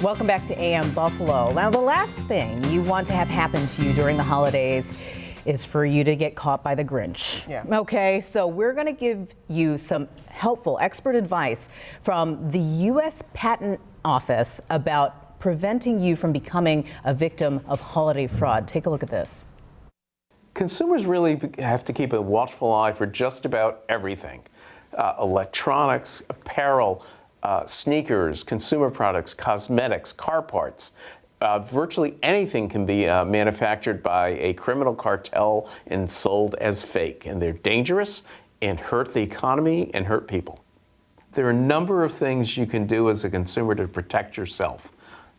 Welcome back to AM Buffalo. Now, the last thing you want to have happen to you during the holidays is for you to get caught by the Grinch. Yeah. Okay, so we're going to give you some helpful expert advice from the U.S. Patent Office about preventing you from becoming a victim of holiday fraud. Take a look at this. Consumers really have to keep a watchful eye for just about everything. Electronics, apparel, sneakers, consumer products, cosmetics, car parts. Virtually anything can be manufactured by a criminal cartel and sold as fake. And they're dangerous and hurt the economy and hurt people. There are a number of things you can do as a consumer to protect yourself.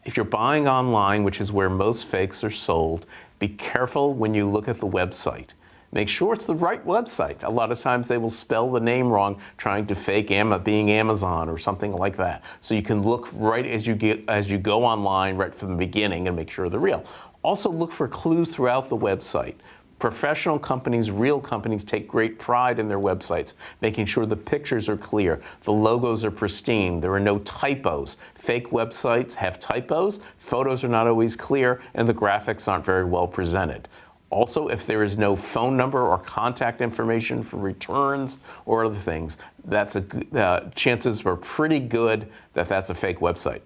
If you're buying online, which is where most fakes are sold, be careful when you look at the website. Make sure it's the right website. A lot of times they will spell the name wrong, trying to fake being Amazon or something like that. So you can look right as you go online, right from the beginning, and make sure they're real. Also look for clues throughout the website. Professional companies, real companies, take great pride in their websites, making sure the pictures are clear, the logos are pristine, there are no typos. Fake websites have typos, photos are not always clear, and the graphics aren't very well presented. Also, if there is no phone number or contact information for returns or other things, chances are pretty good that that's a fake website.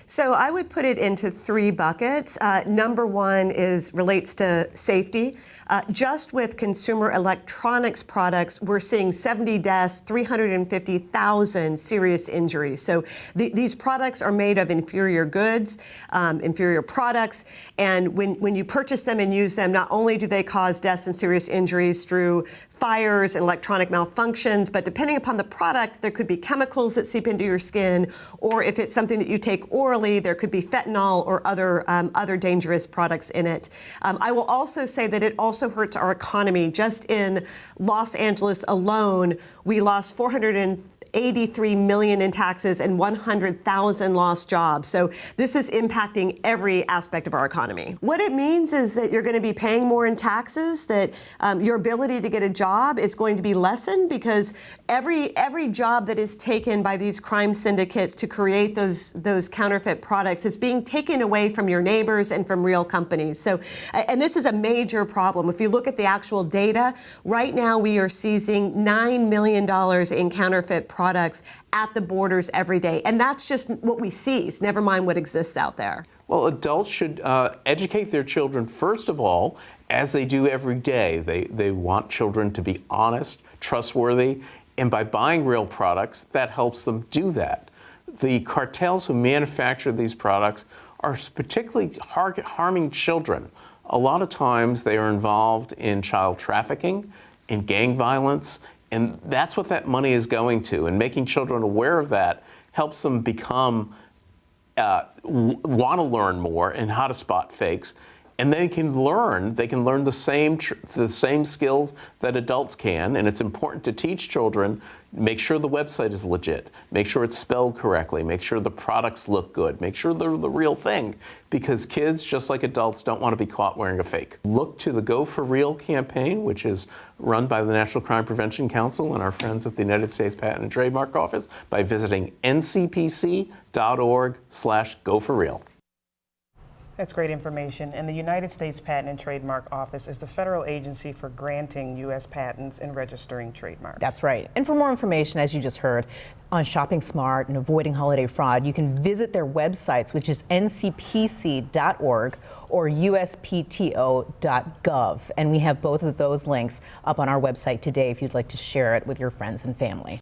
So I would put it into three buckets. Number one relates to safety. Just with consumer electronics products, we're seeing 70 deaths, 350,000 serious injuries. So these products are made of inferior goods, inferior products, and when you purchase them and use them, not only do they cause deaths and serious injuries through fires and electronic malfunctions, but depending upon the product, there could be chemicals that seep into your skin, or if it's something that you take orally, there could be fentanyl or other dangerous products in it. I will also say that it also hurts our economy. Just in Los Angeles alone, we lost $483 million in taxes and 100,000 lost jobs. So this is impacting every aspect of our economy. What it means is that you're going to be paying more in taxes, that your ability to get a job is going to be lessened because every job that is taken by these crime syndicates to create those counterfeit products is being taken away from your neighbors and from real companies. So, and this is a major problem. If you look at the actual data, right now we are seizing $9 million in counterfeit products at the borders every day. And that's just what we seize, never mind what exists out there. Well, adults should educate their children, first of all, as they do every day. They want children to be honest, trustworthy, and by buying real products, that helps them do that. The cartels who manufacture these products are particularly harming children. A lot of times they are involved in child trafficking, in gang violence, and that's what that money is going to. And making children aware of that helps them become, want to learn more and how to spot fakes. And they can learn the same skills that adults can, and it's important to teach children, make sure the website is legit, make sure it's spelled correctly, make sure the products look good, make sure they're the real thing, because kids, just like adults, don't want to be caught wearing a fake. Look to the Go For Real campaign, which is run by the National Crime Prevention Council and our friends at the United States Patent and Trademark Office by visiting ncpc.org/goforreal. That's great information. And the United States Patent and Trademark Office is the federal agency for granting U.S. patents and registering trademarks. That's right. And for more information, as you just heard, on shopping smart and avoiding holiday fraud, you can visit their websites, which is ncpc.org or uspto.gov. And we have both of those links up on our website today if you'd like to share it with your friends and family.